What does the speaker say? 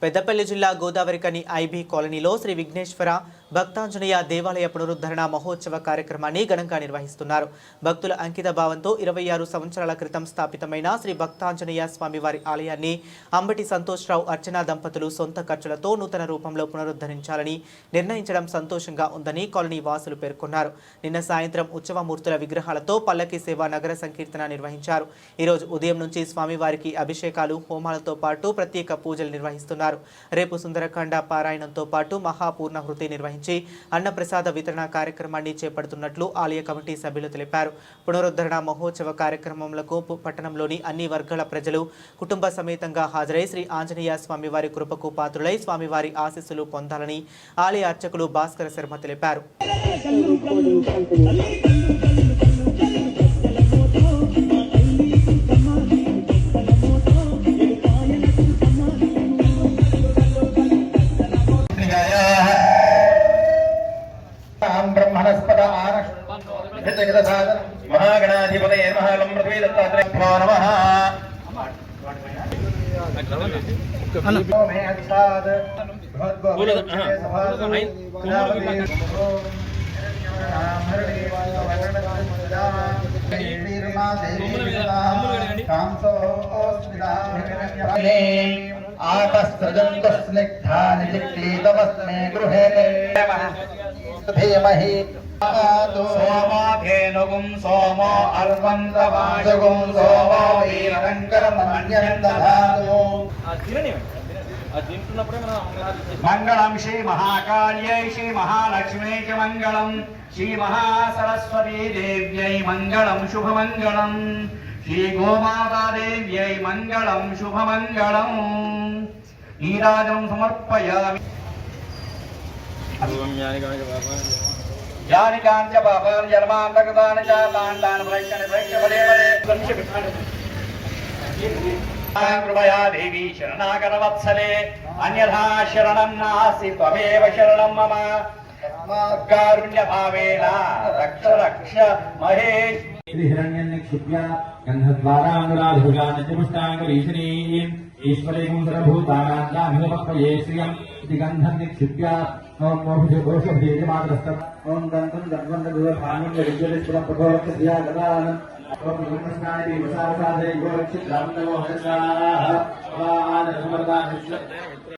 పెద్దపల్లి జిల్లా గోదావరికని ఐబీ కాలనీలో శ్రీ విఘ్నేశ్వర భక్తాంజనేయ దేవాలయ పునరుద్ధరణ మహోత్సవ కార్యక్రమాన్ని ఘనంగా నిర్వహిస్తున్నారు. భక్తుల అంకిత భావంతో 26 సంవత్సరాల క్రితం స్థాపితమైన శ్రీ భక్తాంజనేయ స్వామివారి ఆలయాన్ని అంబటి సంతోష్రావు అర్చనా దంపతులు సొంత ఖర్చులతో నూతన రూపంలో పునరుద్ధరించాలని నిర్ణయించడం సంతోషంగా ఉందని కాలనీ వాసులు పేర్కొన్నారు. నిన్న సాయంత్రం ఉత్సవమూర్తుల విగ్రహాలతో పల్లకి సేవ నగర సంకీర్తన నిర్వహించారు. ఈరోజు ఉదయం నుంచి స్వామివారికి అభిషేకాలు హోమాలతో పాటు ప్రత్యేక పూజలు నిర్వహిస్తున్నారు. రేపు సుందరకాండ పారాయణంతో పాటు మహాపూర్ణహృతి నిర్వహించి అన్నప్రసాద వితరణ కార్యక్రమాన్ని చేపడుతున్నట్లు ఆలయ కమిటీ సభ్యులు తెలిపారు. పునరుద్ధరణ మహోత్సవ కార్యక్రమంలో పట్టణంలోని అన్ని వర్గాల ప్రజలు కుటుంబ సమేతంగా హాజరై శ్రీ ఆంజనేయ స్వామివారి కృపకు పాత్రులై స్వామివారి ఆశీస్సులు పొందాలని ఆలయ అర్చకులు భాస్కర శర్మ తెలిపారు. महागणाधिपतये महालम्प्रभवे दत्तात्रेयो नमः। आकस्त्रजन्तुस्निग्धानिलिक्लीतमस्मे गृहे धीमहि सोमोधेनुगुं सोमो अर्वन्दवाशगुं सोमो वीरशङ्करमन्यन्दधातु मंगलम श्री महाकाल्यै श्री महालक्ष्मी च मंगलम श्री महासरस्वती देव्यै मंगलम शुभमंगलम श्री गोमाता देव्यै मंगलम शुभमंगलम नीराजं समर्पयामि। यानि कांच पापानि जन्मान्तकृतानि च तानि कृपया देवी शरणागतवत्सले अन्यथा शरणं नास्ति त्वमेव शरणं मम कारुण्यभावेन रक्ष रक्ष महेश हिरण्यनिक्षिप्य गन्धद्वारानुराधुगानचपुष्टाङ्गरीशनीम् ईश्वरीं सर्वभूतानां जामिनपक्वये श्रियम् इति गन्धं निक्षिप्य ॐ मोहभोषभेजमात्रस्तम् ॐ गन्धं गन्धन्दुरभानं विद्युदिष्टं प्रभोक्तधिया गदानं ॐ ब्रह्मस्नाय देवसावसादे गोरक्षित्रामनमो हरसाः